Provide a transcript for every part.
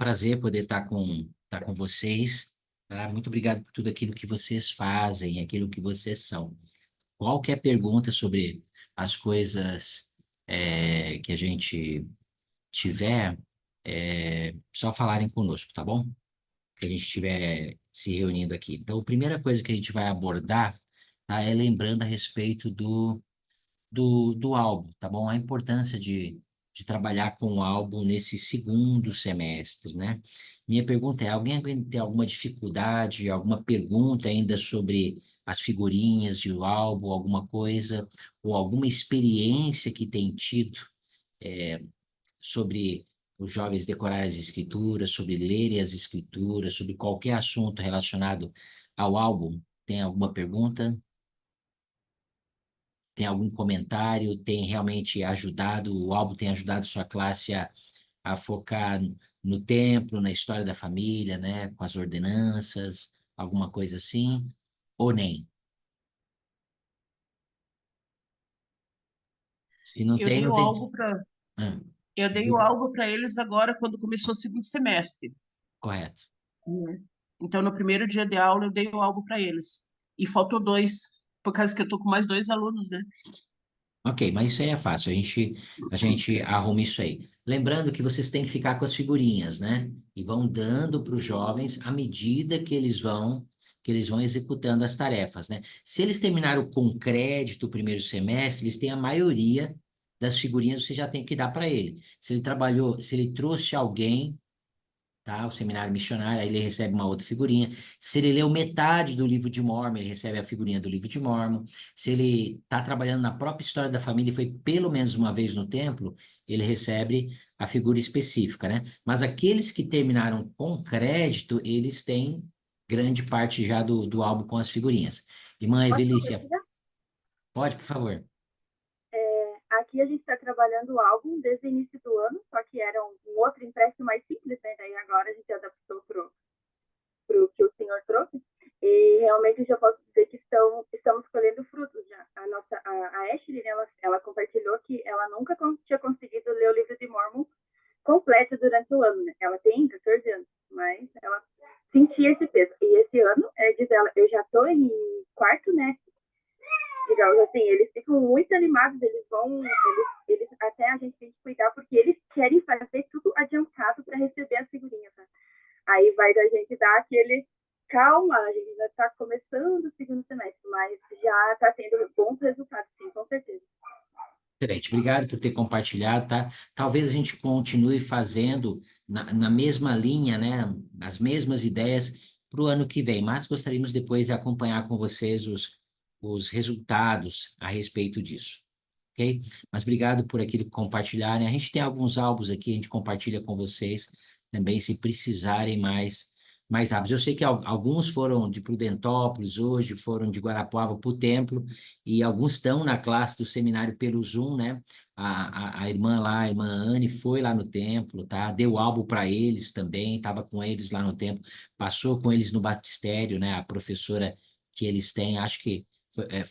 prazer poder estar com vocês, tá? Muito obrigado por tudo aquilo que vocês fazem, aquilo que vocês são. Qualquer pergunta sobre as coisas que a gente tiver, só falarem conosco, tá bom? Que a gente estiver se reunindo aqui. Então, a primeira coisa que a gente vai abordar, tá, é lembrando a respeito do álbum, tá bom? A importância de trabalhar com o álbum nesse segundo semestre, né? Minha pergunta é: alguém tem alguma dificuldade, alguma pergunta ainda sobre as figurinhas do álbum, alguma coisa, ou alguma experiência que tem tido sobre os jovens decorarem as escrituras, sobre lerem as escrituras, sobre qualquer assunto relacionado ao álbum? Tem alguma pergunta? Tem algum comentário? Tem realmente ajudado, o álbum tem ajudado sua classe a focar no templo, na história da família, né? Com as ordenanças, alguma coisa assim? Ou nem? Se não Eu tem, dei não o tem. algo para Ah, eu dei o diga. algo para eles agora quando começou o segundo semestre, Correto. né? Então, no primeiro dia de aula, eu dei o algo para eles. E faltou dois, por causa que eu tô com mais dois alunos, né? Ok, mas isso aí é fácil, a gente arruma isso aí. Lembrando que vocês têm que ficar com as figurinhas, né? E vão dando para os jovens à medida que eles vão executando as tarefas, né? Se eles terminaram com crédito o primeiro semestre, eles têm a maioria das figurinhas, você já tem que dar para ele. Se ele trabalhou, se ele trouxe alguém, tá? O seminário missionário, aí ele recebe uma outra figurinha. Se ele leu metade do livro de Mórmon, ele recebe a figurinha do livro de Mórmon. Se ele está trabalhando na própria história da família e foi pelo menos uma vez no templo, ele recebe a figura específica, né? Mas aqueles que terminaram com crédito, eles têm grande parte já do álbum com as figurinhas. Irmã Posso Evelícia, compartilhar? pode, por favor? Aqui a gente está trabalhando o álbum desde o início do ano, só que era um outro empréstimo mais simples, né? Daí agora a gente adaptou pro que o senhor trouxe. E realmente já posso dizer que estamos colhendo frutos já. A Ashley, né, ela compartilhou que ela nunca tinha conseguido ler o livro de Mormon completo durante o ano, né? Ela tem 14 anos, mas ela sentia esse peso. E esse ano, diz ela, eu já estou em quarto, né? Digamos assim, eles ficam muito animados, eles até a gente tem que cuidar, porque eles querem fazer tudo adiantado para receber as figurinhas, tá? Aí vai da gente dar aquele calma, a gente já está começando o segundo semestre, mas já está tendo bons resultados, sim, com certeza. Excelente, obrigado por ter compartilhado, tá? Talvez a gente continue fazendo na mesma linha, né? As mesmas ideias para o ano que vem, mas gostaríamos depois de acompanhar com vocês os resultados a respeito disso, ok? Mas obrigado por aquilo que compartilharem. A gente tem alguns álbuns aqui, a gente compartilha com vocês também, se precisarem mais álbuns. Eu sei que alguns foram de Prudentópolis hoje, foram de Guarapuava para o templo, e alguns estão na classe do seminário pelo Zoom, né? A irmã lá, a irmã Anne, foi lá no templo, tá? Deu álbum para eles também, estava com eles lá no templo, passou com eles no batistério, né? A professora que eles têm, acho que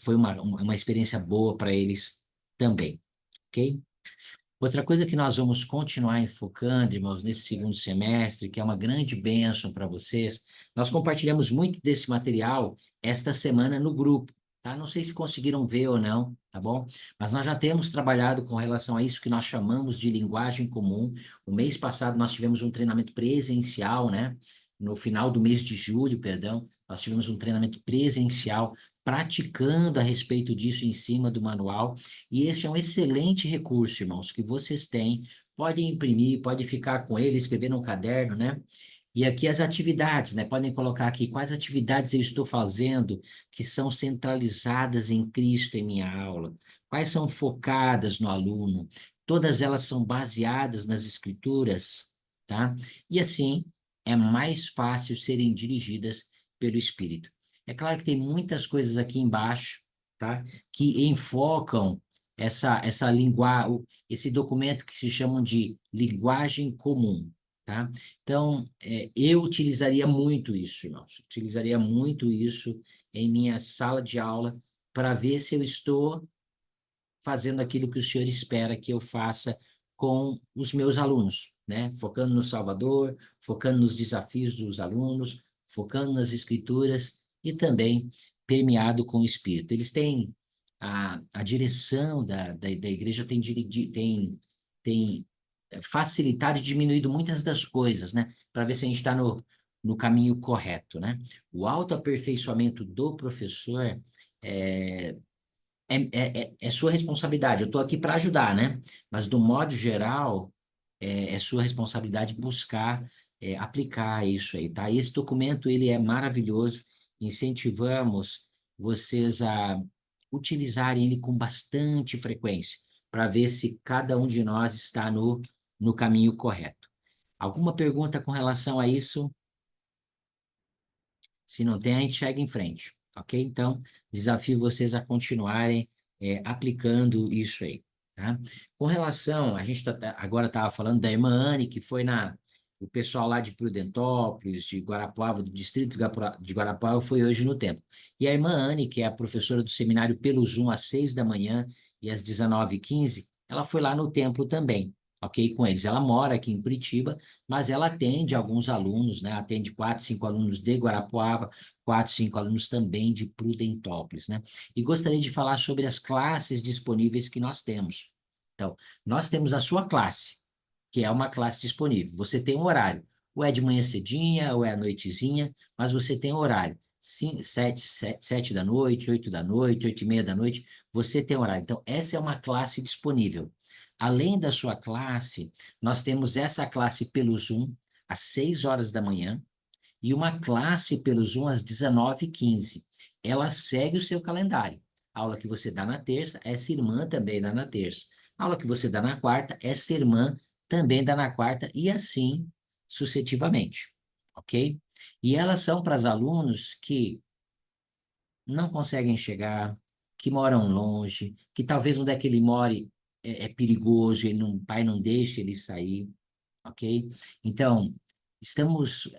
foi uma experiência boa para eles também, ok? Outra coisa que nós vamos continuar enfocando, irmãos, nesse segundo semestre, que é uma grande bênção para vocês, nós compartilhamos muito desse material esta semana no grupo, tá? Não sei se conseguiram ver ou não, tá bom? Mas nós já temos trabalhado com relação a isso que nós chamamos de linguagem comum. O mês passado nós tivemos um treinamento presencial, né? No final do mês de julho, perdão, nós tivemos um treinamento presencial praticando a respeito disso em cima do manual. E este é um excelente recurso, irmãos, que vocês têm. Podem imprimir, pode ficar com ele, escrever no caderno, né? E aqui as atividades, né? Podem colocar aqui quais atividades eu estou fazendo que são centralizadas em Cristo em minha aula, quais são focadas no aluno, todas elas são baseadas nas Escrituras, tá? E assim é mais fácil serem dirigidas pelo Espírito. É claro que tem muitas coisas aqui embaixo, tá? Que enfocam esse documento que se chamam de linguagem comum, tá? Então, eu utilizaria muito isso, irmãos. Utilizaria muito isso em minha sala de aula para ver se eu estou fazendo aquilo que o senhor espera que eu faça com os meus alunos, né? Focando no Salvador, focando nos desafios dos alunos, focando nas escrituras e também permeado com o Espírito. Eles têm a direção da igreja tem facilitado e diminuído muitas das coisas, né? Para ver se a gente está no caminho correto, né? O autoaperfeiçoamento do professor é, é sua responsabilidade. Eu estou aqui para ajudar, né? Mas, do modo geral, é sua responsabilidade buscar aplicar isso aí, tá? Esse documento, ele é maravilhoso. Incentivamos vocês a utilizarem ele com bastante frequência, para ver se cada um de nós está no caminho correto. Alguma pergunta com relação a isso? Se não tem, a gente segue em frente, ok? Então, desafio vocês a continuarem aplicando isso aí, tá? Com relação, a gente agora estava falando da irmã Anne, que foi o pessoal lá de Prudentópolis, de Guarapuava, do distrito de Guarapuava, foi hoje no templo. E a irmã Anne, que é a professora do seminário pelo Zoom às 6 da manhã e às 19h15, ela foi lá no templo também, ok? Com eles. Ela mora aqui em Curitiba, mas ela atende alguns alunos, né? Atende 4, 5 alunos de Guarapuava, 4, 5 alunos também de Prudentópolis, né? E gostaria de falar sobre as classes disponíveis que nós temos. Então, nós temos a sua classe, que é uma classe disponível. Você tem um horário. Ou é de manhã cedinha, ou é à noitezinha, mas você tem um horário. 7 da noite, 8 da noite, 8h30 da noite, você tem horário. Então, essa é uma classe disponível. Além da sua classe, nós temos essa classe pelo Zoom às 6 horas da manhã e uma classe pelo Zoom às 19h15. Ela segue o seu calendário. A aula que você dá na terça, essa irmã também dá na terça. A aula que você dá na quarta, essa irmã também dá na quarta e assim sucessivamente, ok? E elas são para os alunos que não conseguem chegar, que moram longe, que talvez onde é que ele more é perigoso, o pai não deixa ele sair, ok? Então, estamos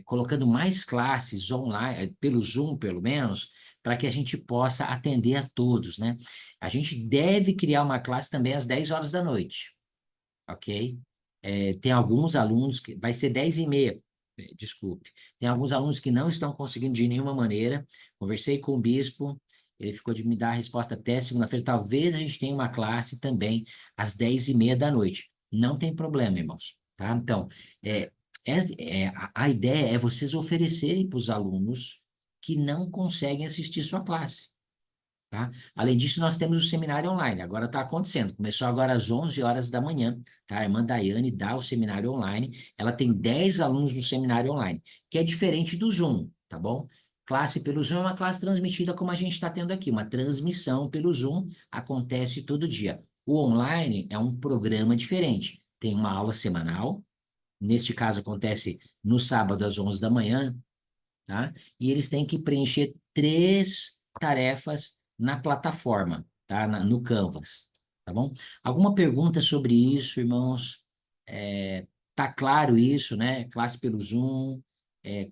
colocando mais classes online, pelo Zoom pelo menos, para que a gente possa atender a todos, né? A gente deve criar uma classe também às 10 horas da noite, ok? Tem alguns alunos que vai ser 10h30, desculpe. Tem alguns alunos que não estão conseguindo de nenhuma maneira. Conversei com o bispo, ele ficou de me dar a resposta até segunda-feira. Talvez a gente tenha uma classe também às 10h30 da noite. Não tem problema, irmãos, tá? Então, a ideia é vocês oferecerem para os alunos que não conseguem assistir sua classe. Tá? Além disso, nós temos o seminário online, agora está acontecendo, começou agora às 11 horas da manhã, tá? A irmã Daiane dá o seminário online, ela tem 10 alunos no seminário online, que é diferente do Zoom, tá bom? Classe pelo Zoom é uma classe transmitida como a gente está tendo aqui, uma transmissão pelo Zoom, acontece todo dia. O online é um programa diferente, tem uma aula semanal, neste caso acontece no sábado às 11 da manhã, tá? E eles têm que preencher 3 tarefas na plataforma, tá? No Canvas, tá bom? Alguma pergunta sobre isso, irmãos? Tá claro isso, né? Classe pelo Zoom,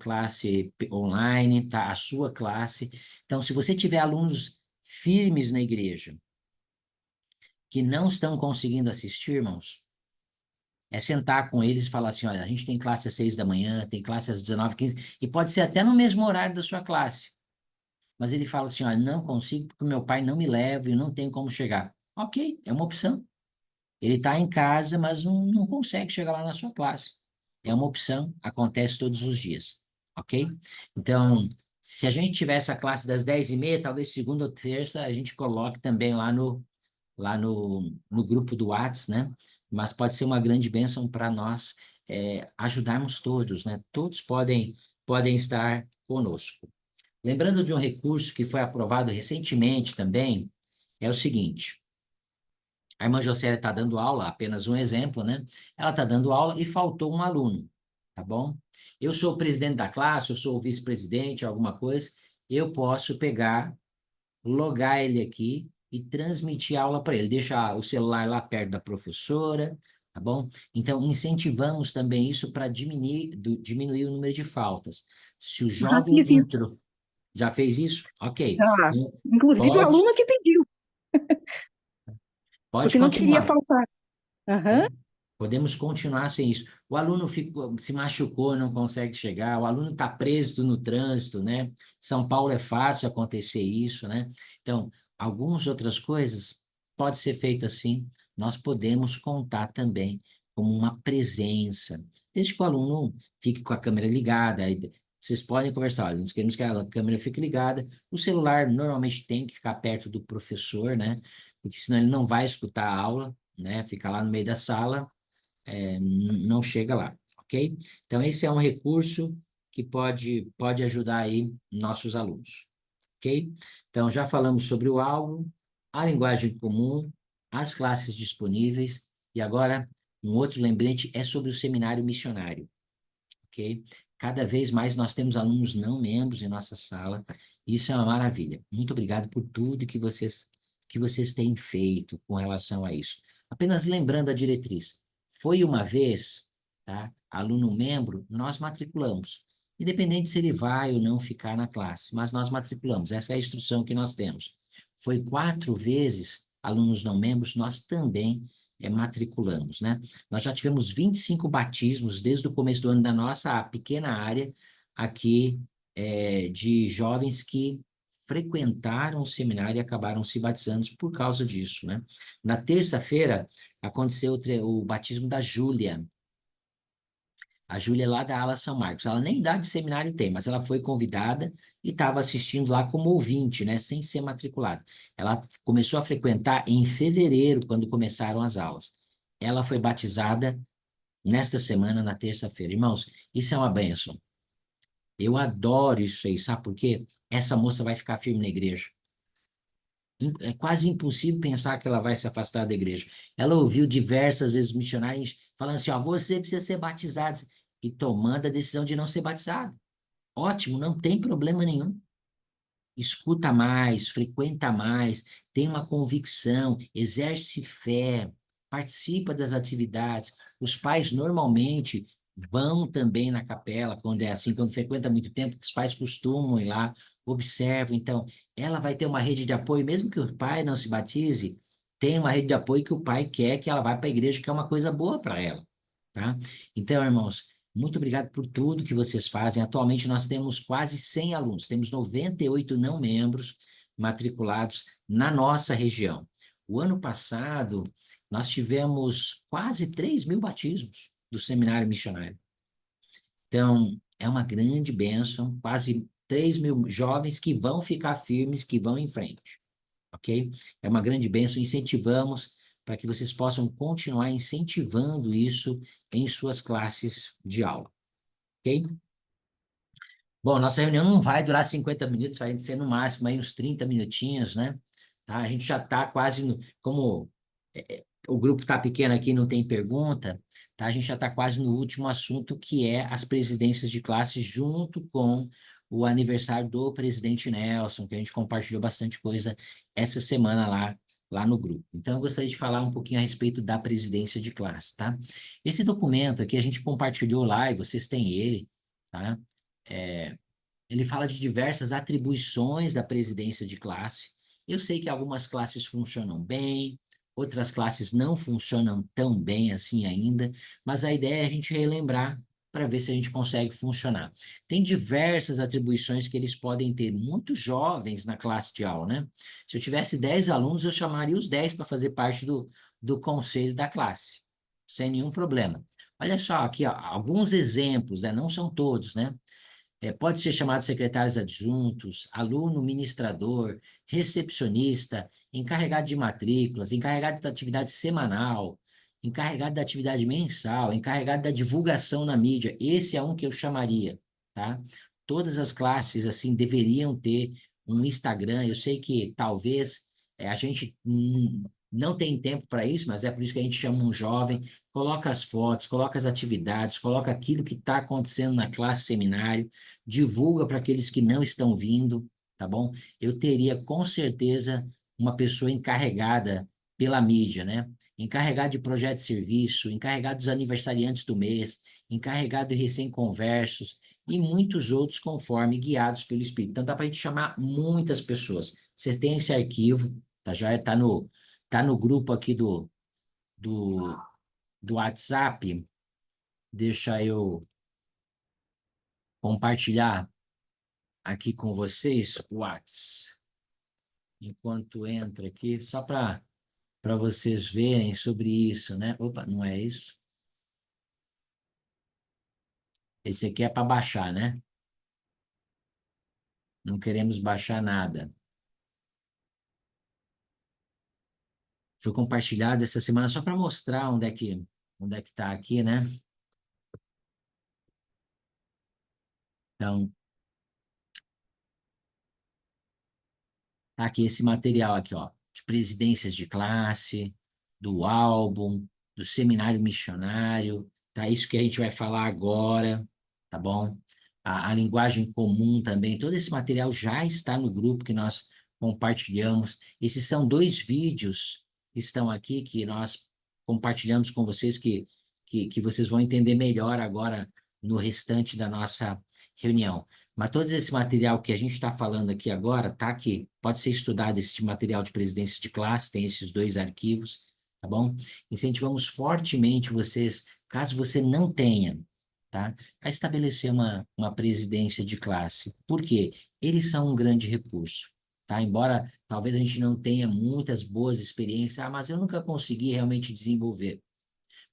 classe online, tá? A sua classe. Então, se você tiver alunos firmes na igreja que não estão conseguindo assistir, irmãos, é sentar com eles e falar assim, olha, a gente tem classe às 6 da manhã, tem classe às 19h15, e pode ser até no mesmo horário da sua classe. Mas ele fala assim, olha, não consigo porque meu pai não me leva e não tem como chegar. Ok, é uma opção. Ele está em casa, mas não consegue chegar lá na sua classe. É uma opção, acontece todos os dias, ok? Então, se a gente tiver essa classe das 10h30, talvez segunda ou terça, a gente coloque também lá no grupo do Whats, né? Mas pode ser uma grande bênção para nós ajudarmos todos, né? Todos podem estar conosco. Lembrando de um recurso que foi aprovado recentemente também, é o seguinte: a irmã Jocélia está dando aula, apenas um exemplo, né? Ela está dando aula e faltou um aluno, tá bom? Eu sou o presidente da classe, eu sou o vice-presidente, alguma coisa, eu posso pegar, logar ele aqui e transmitir a aula para ele. Deixa o celular lá perto da professora, tá bom? Então, incentivamos também isso para diminuir o número de faltas. Se o Já jovem fiz isso. entrou, já fez isso? Ok. Já. Então, Inclusive o pode, aluno que pediu. Pode Porque não queria continuar. faltar. Aham. Podemos continuar sem isso. O aluno se machucou, não consegue chegar, o aluno está preso no trânsito, né? São Paulo é fácil acontecer isso, né? Então, algumas outras coisas pode ser feito assim. Nós podemos contar também como uma presença, desde que o aluno fique com a câmera ligada. Aí vocês podem conversar, olha, nós queremos que a câmera fique ligada. O celular normalmente tem que ficar perto do professor, né? Porque senão ele não vai escutar a aula, né? Fica lá no meio da sala, não chega lá, ok? Então, esse é um recurso que pode ajudar aí nossos alunos, ok? Então, já falamos sobre o álbum, a linguagem comum, as classes disponíveis, e agora, um outro lembrete é sobre o seminário missionário, ok? Cada vez mais nós temos alunos não membros em nossa sala, isso é uma maravilha. Muito obrigado por tudo que vocês têm feito com relação a isso. Apenas lembrando a diretriz, foi uma vez, tá? Aluno membro, nós matriculamos. Independente se ele vai ou não ficar na classe, mas nós matriculamos. Essa é a instrução que nós temos. Foi 4 vezes alunos não membros, nós também matriculamos, né? Nós já tivemos 25 batismos desde o começo do ano da nossa pequena área aqui de jovens que frequentaram o seminário e acabaram se batizando por causa disso, né? Na terça-feira aconteceu o batismo da Júlia. A Júlia é lá da ala São Marcos. Ela nem idade de seminário tem, mas ela foi convidada e estava assistindo lá como ouvinte, né? Sem ser matriculada. Ela começou a frequentar em fevereiro, quando começaram as aulas. Ela foi batizada nesta semana, na terça-feira. Irmãos, isso é uma bênção. Eu adoro isso aí, sabe por quê? Essa moça vai ficar firme na igreja. É quase impossível pensar que ela vai se afastar da igreja. Ela ouviu diversas vezes missionários falando assim, ó, você precisa ser batizado, e tomando a decisão de não ser batizado. Ótimo, não tem problema nenhum. Escuta mais, frequenta mais, tem uma convicção, exerce fé, participa das atividades. Os pais normalmente vão também na capela, quando é assim, quando frequenta muito tempo, os pais costumam ir lá, observam. Então, ela vai ter uma rede de apoio, mesmo que o pai não se batize, tem uma rede de apoio que o pai quer que ela vá para a igreja, que é uma coisa boa para ela, tá? Então, irmãos, muito obrigado por tudo que vocês fazem. Atualmente nós temos quase 100 alunos, temos 98 não membros matriculados na nossa região. O ano passado, nós tivemos quase 3.000 batismos do seminário missionário. Então, é uma grande bênção, quase 3.000 jovens que vão ficar firmes, que vão em frente, ok? É uma grande bênção, incentivamos para que vocês possam continuar incentivando isso em suas classes de aula, ok? Bom, nossa reunião não vai durar 50 minutos, vai ser no máximo aí uns 30 minutinhos, né? Tá? A gente já está quase, como o grupo está pequeno aqui, não tem pergunta, tá? A gente já está quase no último assunto, que é as presidências de classe, junto com o aniversário do presidente Nelson, que a gente compartilhou bastante coisa essa semana lá no grupo. Então, eu gostaria de falar um pouquinho a respeito da presidência de classe, tá? Esse documento aqui a gente compartilhou lá, e vocês têm ele, tá? Ele fala de diversas atribuições da presidência de classe. Eu sei que algumas classes funcionam bem, outras classes não funcionam tão bem assim ainda, mas a ideia é a gente relembrar para ver se a gente consegue funcionar. Tem diversas atribuições que eles podem ter, muito jovens na classe de aula, né? Se eu tivesse 10 alunos, eu chamaria os 10 para fazer parte do conselho da classe, sem nenhum problema. Olha só aqui, ó, alguns exemplos, né? Não são todos, né? Pode ser chamado secretários adjuntos, aluno ministrador, recepcionista, encarregado de matrículas, encarregado da atividade semanal, encarregado da atividade mensal, encarregado da divulgação na mídia. Esse é um que eu chamaria, tá? Todas as classes, assim, deveriam ter um Instagram. Eu sei que talvez a gente não tem tempo para isso, mas é por isso que a gente chama um jovem, coloca as fotos, coloca as atividades, coloca aquilo que está acontecendo na classe seminário, divulga para aqueles que não estão vindo, tá bom? Eu teria com certeza uma pessoa encarregada pela mídia, né? Encarregado de projeto de serviço, encarregado dos aniversariantes do mês, encarregado de recém-conversos e muitos outros conforme guiados pelo Espírito. Então dá para a gente chamar muitas pessoas. Vocês têm esse arquivo, tá? Já está Tá no grupo aqui do, do WhatsApp. Deixa eu compartilhar aqui com vocês o WhatsApp. Enquanto entra aqui, só para vocês verem sobre isso, né? Opa, não é isso? Esse aqui é para baixar, né? Não queremos baixar nada. Foi compartilhado essa semana só para mostrar onde é que tá aqui, né? Então, tá aqui esse material aqui, ó, de presidências de classe, do álbum, do seminário missionário, tá? Isso que a gente vai falar agora, tá bom? A linguagem comum também, todo esse material já está no grupo que nós compartilhamos. Esses são 2 vídeos que estão aqui, que nós compartilhamos com vocês, que vocês vão entender melhor agora no restante da nossa reunião. Mas todo esse material que a gente está falando aqui agora, tá aqui. Pode ser estudado esse material de presidência de classe, tem esses 2 arquivos, tá bom? Incentivamos fortemente vocês, caso você não tenha, tá? A estabelecer uma presidência de classe. Por quê? Eles são um grande recurso, tá? Embora talvez a gente não tenha muitas boas experiências, mas eu nunca consegui realmente desenvolver.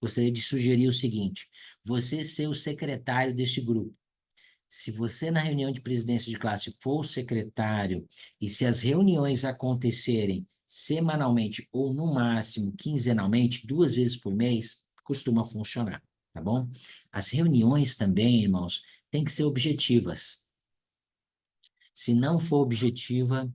Gostaria de sugerir o seguinte: você ser o secretário deste grupo. Se você, na reunião de presidência de classe, for o secretário, e se as reuniões acontecerem semanalmente ou, no máximo, quinzenalmente, 2 vezes por mês, costuma funcionar, tá bom? As reuniões também, irmãos, têm que ser objetivas. Se não for objetiva,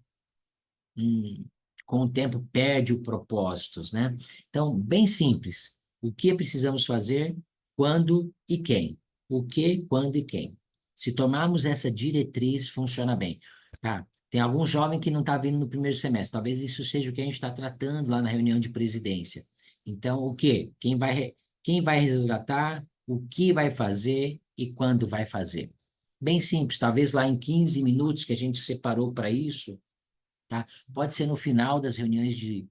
com o tempo perde o propósito, né? Então, bem simples. O que precisamos fazer, quando e quem? O que, quando e quem? Se tomarmos essa diretriz, funciona bem, tá? Tem algum jovem que não está vindo no primeiro semestre. Talvez isso seja o que a gente está tratando lá na reunião de presidência. Então, o quê? Quem vai resgatar, o que vai fazer e quando vai fazer? Bem simples. Talvez lá em 15 minutos que a gente separou para isso, tá? Pode ser no final das reuniões de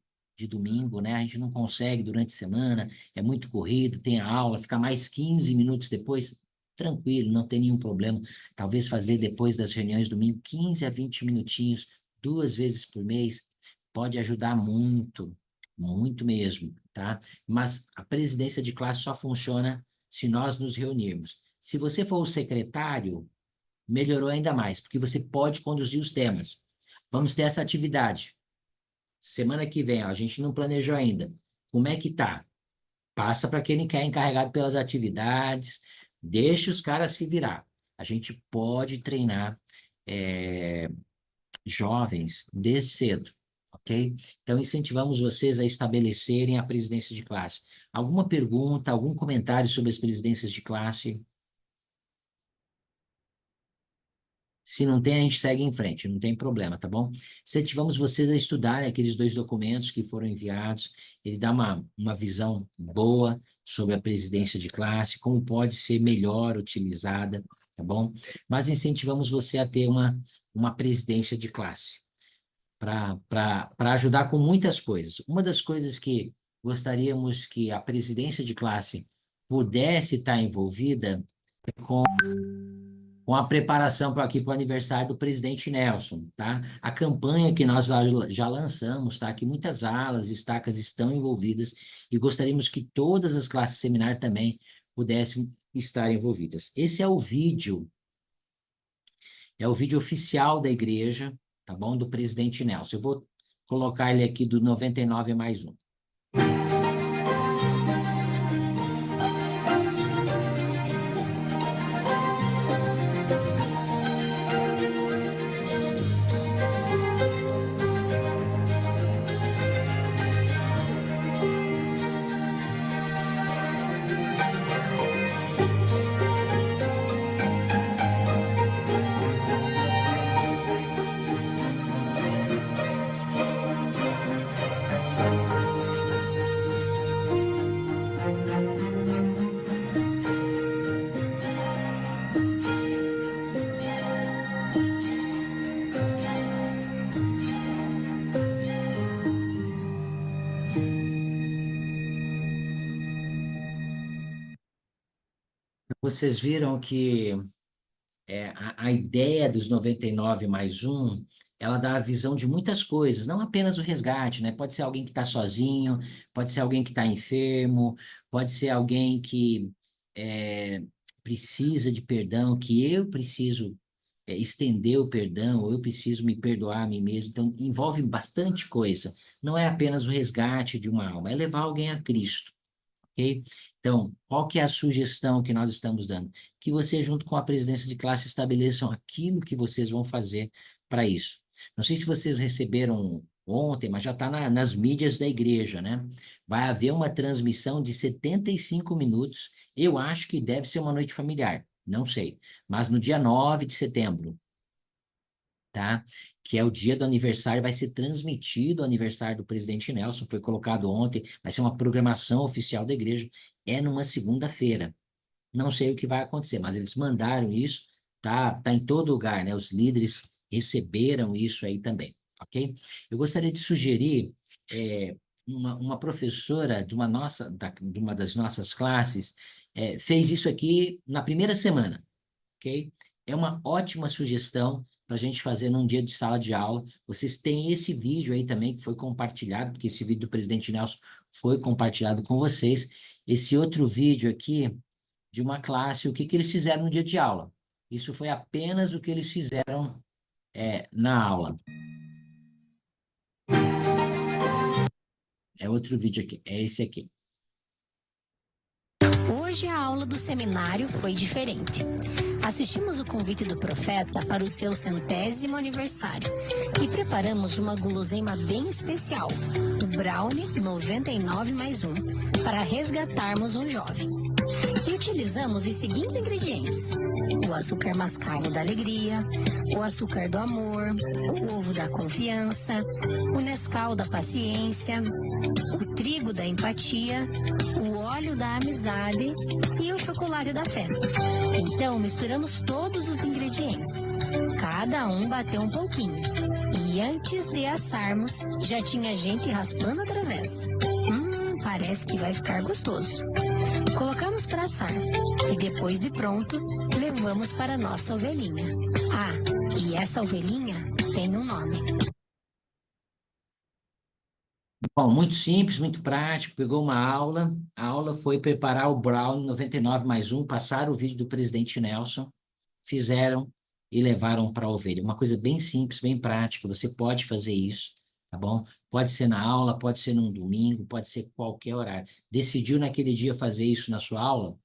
domingo, né? A gente não consegue durante a semana, é muito corrido, tem a aula, ficar mais 15 minutos depois, tranquilo, não tem nenhum problema. Talvez fazer depois das reuniões de domingo 15 a 20 minutinhos, 2 vezes por mês, pode ajudar muito, muito mesmo, tá? Mas a presidência de classe só funciona se nós nos reunirmos. Se você for o secretário, melhorou ainda mais, porque você pode conduzir os temas. Vamos ter essa atividade. Semana que vem, ó, a gente não planejou ainda. Como é que tá? Passa para quem quer encarregado pelas atividades, deixa os caras se virar. A gente pode treinar jovens desde cedo, ok? Então, incentivamos vocês a estabelecerem a presidência de classe. Alguma pergunta, algum comentário sobre as presidências de classe? Se não tem, a gente segue em frente, não tem problema, tá bom? Incentivamos vocês a estudarem aqueles 2 documentos que foram enviados. Ele dá uma visão boa sobre a presidência de classe, como pode ser melhor utilizada, tá bom? Mas incentivamos você a ter uma presidência de classe para ajudar com muitas coisas. Uma das coisas que gostaríamos que a presidência de classe pudesse estar envolvida é com a preparação para aqui para o aniversário do presidente Nelson, tá? A campanha que nós já lançamos, tá? Que muitas alas e estacas estão envolvidas e gostaríamos que todas as classes seminar também pudessem estar envolvidas. Esse é o vídeo oficial da igreja, tá bom? Do presidente Nelson. Eu vou colocar ele aqui do 99 mais um. Vocês viram que a ideia dos 99+1, ela dá a visão de muitas coisas, não apenas o resgate, né? Pode ser alguém que está sozinho, pode ser alguém que está enfermo, pode ser alguém que é, precisa de perdão, que eu preciso estender o perdão, ou eu preciso me perdoar a mim mesmo. Então, envolve bastante coisa. Não é apenas o resgate de uma alma, é levar alguém a Cristo. Ok? Então, qual que é a sugestão que nós estamos dando? Que você, junto com a presidência de classe, estabeleçam aquilo que vocês vão fazer para isso. Não sei se vocês receberam ontem, mas já está nas mídias da igreja, né? Vai haver uma transmissão de 75 minutos. Eu acho que deve ser uma noite familiar, não sei. Mas no dia 9 de setembro, tá? Que é o dia do aniversário, vai ser transmitido o aniversário do presidente Nelson, foi colocado ontem, vai ser uma programação oficial da igreja, é numa segunda-feira. Não sei o que vai acontecer, mas eles mandaram isso, tá em todo lugar, né? Os líderes receberam isso aí também, ok? Eu gostaria de sugerir uma professora de uma das nossas classes, fez isso aqui na primeira semana, ok? É uma ótima sugestão para a gente fazer num dia de sala de aula. Vocês têm esse vídeo aí também que foi compartilhado, porque esse vídeo do presidente Nelson foi compartilhado com vocês. Esse outro vídeo aqui de uma classe, o que que eles fizeram no dia de aula. Isso foi apenas o que eles fizeram na aula. É outro vídeo aqui, é esse aqui. Hoje a aula do seminário foi diferente. Assistimos o convite do profeta para o seu 100º aniversário e preparamos uma guloseima bem especial, o Brownie 99+1, para resgatarmos um jovem. E utilizamos os seguintes ingredientes: o açúcar mascavo da alegria, o açúcar do amor, o ovo da confiança, o Nescau da paciência, o trigo da empatia, o óleo da amizade e o chocolate da fé. Então, misturamos todos os ingredientes. Cada um bateu um pouquinho. E antes de assarmos, já tinha gente raspando a travessa. Parece que vai ficar gostoso. Colocamos para assar e depois de pronto, levamos para nossa ovelhinha. Ah, e essa ovelhinha tem um nome. Bom, muito simples, muito prático, pegou uma aula, a aula foi preparar o Brown 99+1, passaram o vídeo do presidente Nelson, fizeram e levaram para a ovelha. Uma coisa bem simples, bem prática, você pode fazer isso, tá bom? Pode ser na aula, pode ser num domingo, pode ser qualquer horário. Decidiu naquele dia fazer isso na sua aula?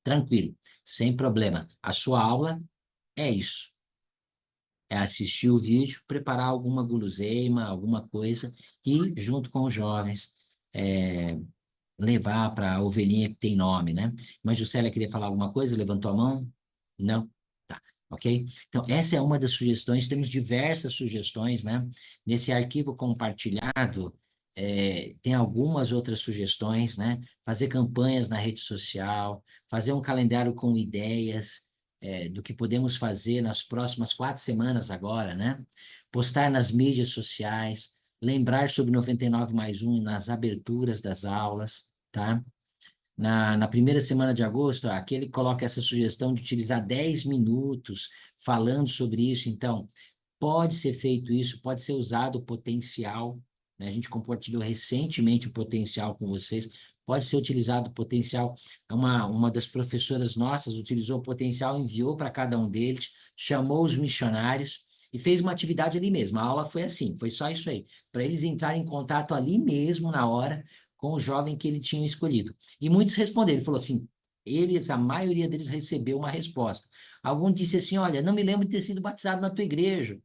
Tranquilo, sem problema. A sua aula é isso. É assistir o vídeo, preparar alguma guloseima, alguma coisa, e junto com os jovens, levar para a ovelhinha que tem nome, né? Mas Juscelia queria falar alguma coisa? Levantou a mão? Não? Tá, ok? Então, essa é uma das sugestões, temos diversas sugestões, né? Nesse arquivo compartilhado, tem algumas outras sugestões, né? Fazer campanhas na rede social, fazer um calendário com ideias, do que podemos fazer nas próximas 4 semanas agora, né? Postar nas mídias sociais, lembrar sobre 99+1 nas aberturas das aulas, tá? Na primeira semana de agosto, aqui ele coloca essa sugestão de utilizar 10 minutos falando sobre isso. Então, pode ser feito isso, pode ser usado o potencial, né? A gente compartilhou recentemente o potencial com vocês, pode ser utilizado o potencial. Uma das professoras nossas utilizou o potencial, enviou para cada um deles, chamou os missionários e fez uma atividade ali mesmo. A aula foi assim, foi só isso aí, para eles entrarem em contato ali mesmo na hora com o jovem que ele tinha escolhido. E muitos responderam, ele falou assim, a maioria deles recebeu uma resposta. Algum disse assim, olha, não me lembro de ter sido batizado na tua igreja,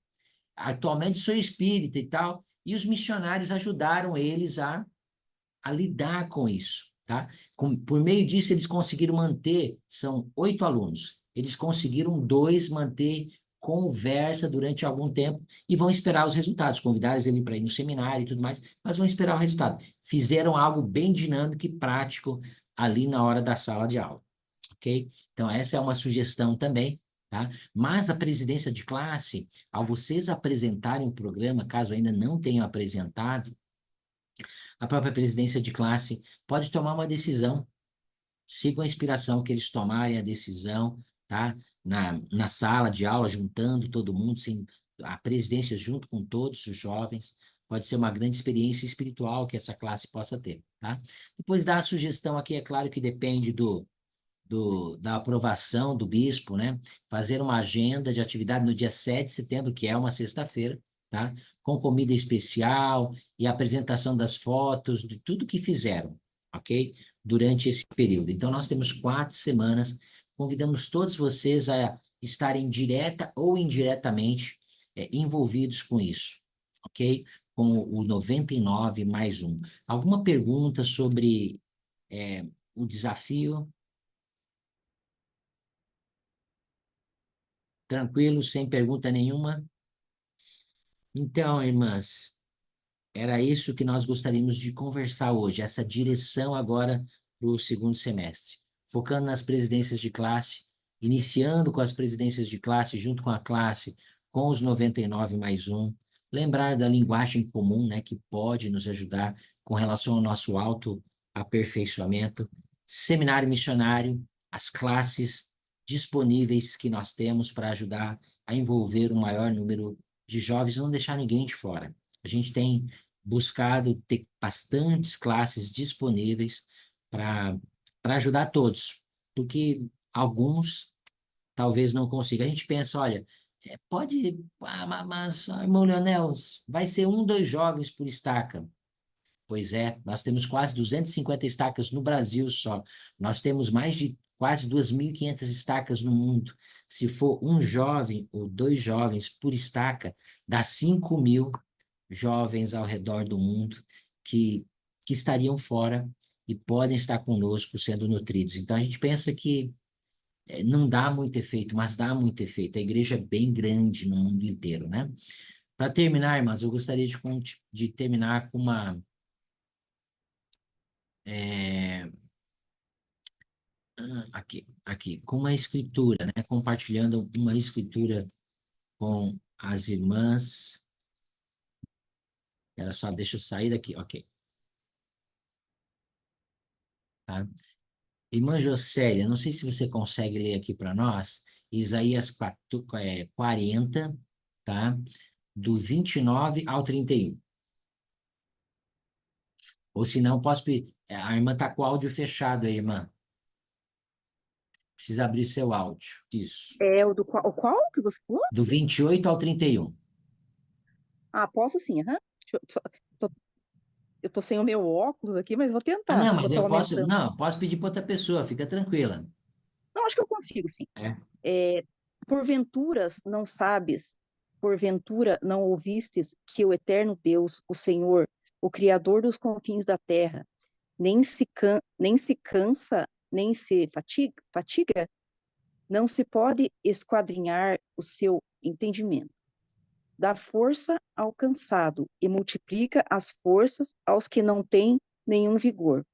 atualmente sou espírita e tal, e os missionários ajudaram eles a lidar com isso, tá? Por meio disso, eles conseguiram manter, são 8 alunos, eles conseguiram 2 manter conversa durante algum tempo e vão esperar os resultados, convidaram ele para ir no seminário e tudo mais, mas vão esperar o resultado. Fizeram algo bem dinâmico e prático ali na hora da sala de aula, ok? Então, essa é uma sugestão também, tá? Mas a presidência de classe, ao vocês apresentarem o programa, caso ainda não tenham apresentado, a própria presidência de classe pode tomar uma decisão, sigam a inspiração que eles tomarem a decisão, tá? Na sala de aula, juntando todo mundo, sem a presidência junto com todos os jovens, pode ser uma grande experiência espiritual que essa classe possa ter, tá? Depois da sugestão aqui, é claro que depende da aprovação do bispo, né? Fazer uma agenda de atividade no dia 7 de setembro, que é uma sexta-feira, tá? Com comida especial e apresentação das fotos, de tudo que fizeram, ok? Durante esse período. Então, nós temos 4 semanas, convidamos todos vocês a estarem direta ou indiretamente envolvidos com isso, ok? Com o 99 mais um. Alguma pergunta sobre o desafio? Tranquilo, sem pergunta nenhuma? Então, irmãs, era isso que nós gostaríamos de conversar hoje, essa direção agora para o segundo semestre. Focando nas presidências de classe, iniciando com as presidências de classe, junto com a classe, com os 99 mais um. Lembrar da linguagem comum, né, que pode nos ajudar com relação ao nosso autoaperfeiçoamento. Seminário missionário, as classes disponíveis que nós temos para ajudar a envolver o maior número de jovens, não deixar ninguém de fora. A gente tem buscado ter bastantes classes disponíveis para ajudar todos, porque alguns talvez não consigam. A gente pensa, olha, pode, mas, irmão Leonel, vai ser 2 jovens por estaca. Pois é, nós temos quase 250 estacas no Brasil só. Nós temos mais de quase 2.500 estacas no mundo. Se for 1 jovem ou 2 jovens por estaca, dá 5.000 jovens ao redor do mundo que estariam fora e podem estar conosco sendo nutridos. Então, a gente pensa que não dá muito efeito, mas dá muito efeito. A igreja é bem grande no mundo inteiro, né? Para terminar, irmãs, eu gostaria de terminar com uma... aqui, com uma escritura, né? Compartilhando uma escritura com as irmãs. Era só, deixa eu sair daqui, ok. Tá? Irmã Jocélia, não sei se você consegue ler aqui para nós, Isaías 40, tá? Do 29 ao 31. Ou se não, posso pedir. A irmã está com o áudio fechado aí, irmã. Precisa abrir seu áudio. Isso. É o qual que você falou? Do 28 ao 31. Ah, posso sim, aham. Tô- eu tô sem o meu óculos aqui, mas vou Ah, tentar. não, Eu mas tô eu posso. aumentando. Não, posso pedir para outra pessoa, fica tranquila. Não, acho que eu consigo, sim. É. Porventuras não sabes, porventura não ouvistes que o eterno Deus, o Senhor, o Criador dos confins da terra, nem se cansa, nem se fatiga, não se pode esquadrinhar o seu entendimento. Dá força ao cansado e multiplica as forças aos que não têm nenhum vigor.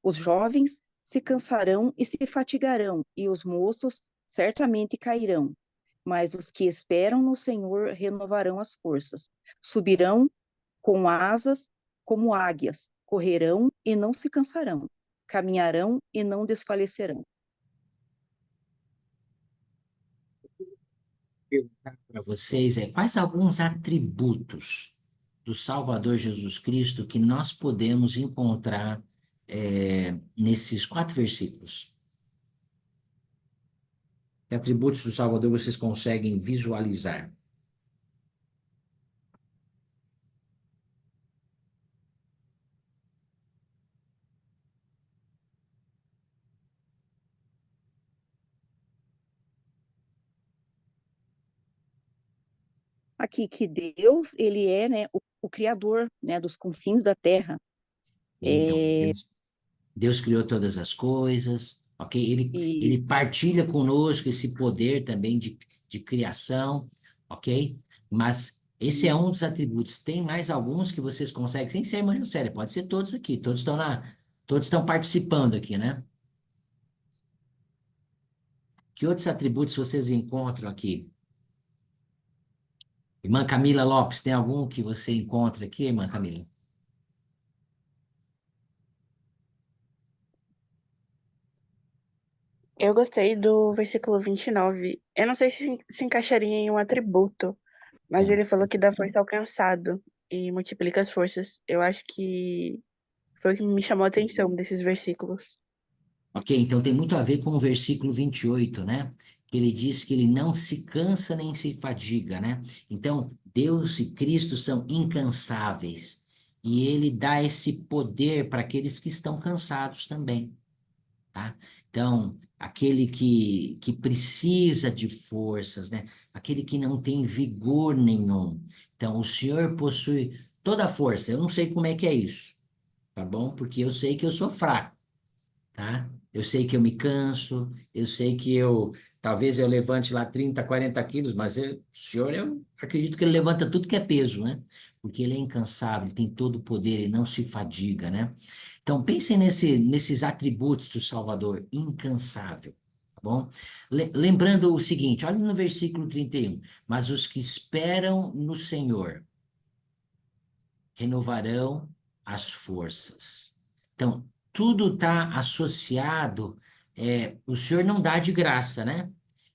Os jovens se cansarão e se fatigarão, e os moços certamente cairão. Mas os que esperam no Senhor renovarão as forças. Subirão com asas como águias, correrão e não se cansarão, caminharão e não desfalecerão. Perguntar para vocês quais alguns atributos do Salvador Jesus Cristo que nós podemos encontrar nesses 4 versículos. Que atributos do Salvador vocês conseguem visualizar? Aqui que Deus, ele é, né, o Criador, né, dos confins da terra. Então, É, Deus criou todas as coisas, ok? e Ele partilha conosco esse poder também de criação, ok? Mas esse é um dos atributos. Tem mais alguns que vocês conseguem, sem ser irmã Juscelia, pode ser todos aqui, todos estão participando aqui, né? Que outros atributos vocês encontram aqui? Irmã Camila Lopes, tem algum que você encontra aqui, irmã Camila? Eu gostei do versículo 29. Eu não sei se encaixaria em um atributo, mas Bom, ele falou que dá força ao cansado e multiplica as forças. Eu acho que foi o que me chamou a atenção desses versículos. ok, então tem muito a ver com o versículo 28, né? Que ele diz que ele não se cansa nem se fadiga, né? Então, Deus e Cristo são incansáveis. E ele dá esse poder para aqueles que estão cansados também, tá? Então, aquele que precisa de forças, né? Aquele que não tem vigor nenhum. Então, o Senhor possui toda a força. Eu não sei como é que é isso, tá bom? Porque eu sei que eu sou fraco, tá? Eu sei que eu me canso, eu sei que talvez eu levante lá 30, 40 quilos, mas o Senhor, eu acredito que ele levanta tudo que é peso, né? Porque ele é incansável, ele tem todo o poder, ele não se fadiga, né? Então, pensem nesses atributos do Salvador, incansável, tá bom? Lembrando o seguinte, olha no versículo 31, mas os que esperam no Senhor renovarão as forças. Então, tudo está associado, o Senhor não dá de graça, né?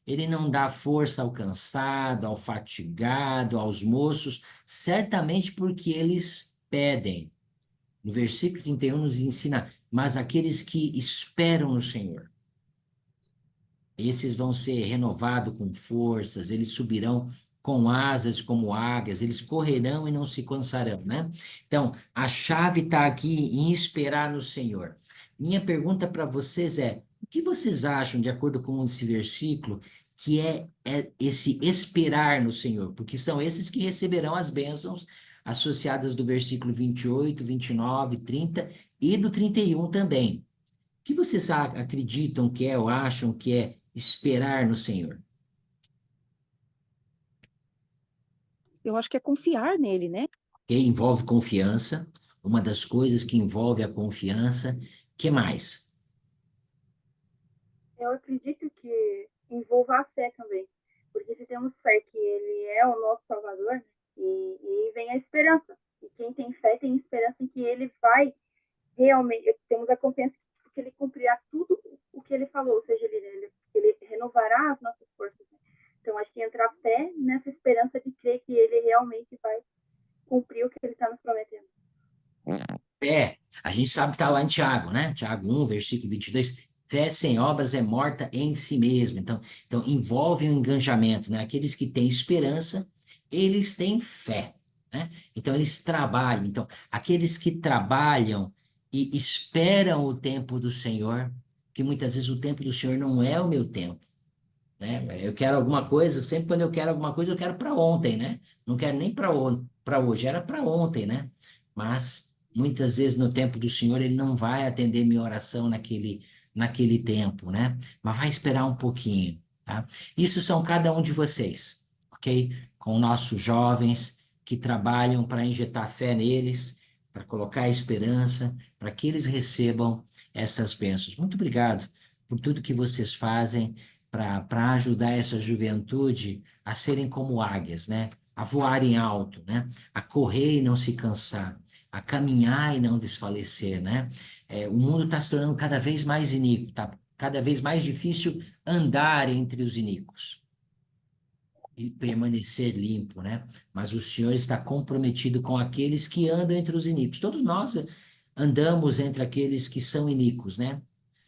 Ele não dá força ao cansado, ao fatigado, aos moços, certamente porque eles pedem. No versículo 31 nos ensina, mas aqueles que esperam no Senhor, esses vão ser renovados com forças, eles subirão com asas como águias, eles correrão e não se cansarão, né? Então, a chave está aqui em esperar no Senhor. Minha pergunta para vocês é: o que vocês acham, de acordo com esse versículo, que é esse esperar no Senhor? Porque são esses que receberão as bênçãos associadas do versículo 28, 29, 30 e do 31 também. O que vocês acreditam que é ou acham que é esperar no Senhor? Eu acho que é confiar nele, né? Que envolve confiança. Uma das coisas que envolve a confiança. Que mais? Eu acredito que envolva a fé também, porque se temos fé que ele é o nosso Salvador, e vem a esperança. E quem tem fé tem esperança em que ele vai realmente, temos a confiança que ele cumprirá tudo o que ele falou, ou seja, ele renovará as nossas forças. Então, acho que entra a fé nessa esperança de crer que ele realmente vai cumprir o que ele está nos prometendo. Fé, a gente sabe que está lá em Tiago, né? Tiago 1, versículo 22. Fé sem obras é morta em si mesma. Então envolve um engajamento, né? Aqueles que têm esperança, eles têm fé, né? Então, eles trabalham. Então, aqueles que trabalham e esperam o tempo do Senhor, que muitas vezes o tempo do Senhor não é o meu tempo, né? Eu quero alguma coisa, sempre quando eu quero alguma coisa, eu quero para ontem, né? Não quero nem para hoje, era para ontem, né? Mas muitas vezes no tempo do Senhor ele não vai atender minha oração naquele tempo, né? Mas vai esperar um pouquinho, tá? Isso são cada um de vocês, ok? Com nossos jovens que trabalham para injetar fé neles, para colocar esperança, para que eles recebam essas bênçãos. Muito obrigado por tudo que vocês fazem para ajudar essa juventude a serem como águias, né? A voarem alto, né? A correr e não se cansar, a caminhar e não desfalecer, né? O mundo está se tornando cada vez mais iníquo, tá? Cada vez mais difícil andar entre os iníquos e permanecer limpo, né? Mas o Senhor está comprometido com aqueles que andam entre os iníquos. Todos nós andamos entre aqueles que são iníquos, né?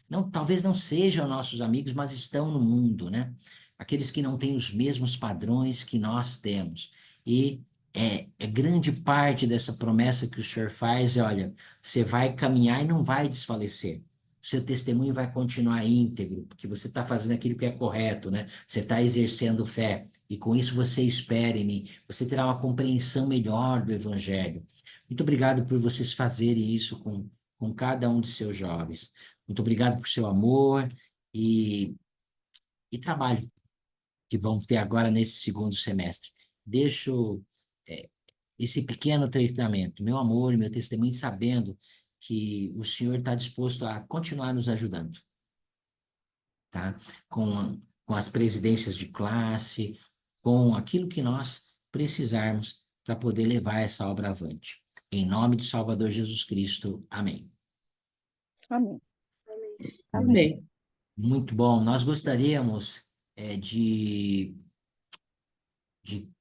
Não, talvez não sejam nossos amigos, mas estão no mundo, né? Aqueles que não têm os mesmos padrões que nós temos. E é grande parte dessa promessa que o Senhor faz, olha, você vai caminhar e não vai desfalecer. O seu testemunho vai continuar íntegro, porque você está fazendo aquilo que é correto, né? Você está exercendo fé, e com isso você espera em mim. Você terá uma compreensão melhor do Evangelho. Muito obrigado por vocês fazerem isso com cada um dos seus jovens. Muito obrigado por seu amor e, e trabalho que vão ter agora nesse segundo semestre. Deixo esse pequeno treinamento, meu amor e meu testemunho, sabendo que o Senhor está disposto a continuar nos ajudando, tá? Com as presidências de classe, com aquilo que nós precisarmos para poder levar essa obra avante. Em nome do Salvador Jesus Cristo. Amém. Amém. Amém. Amém. Muito bom. Nós gostaríamos de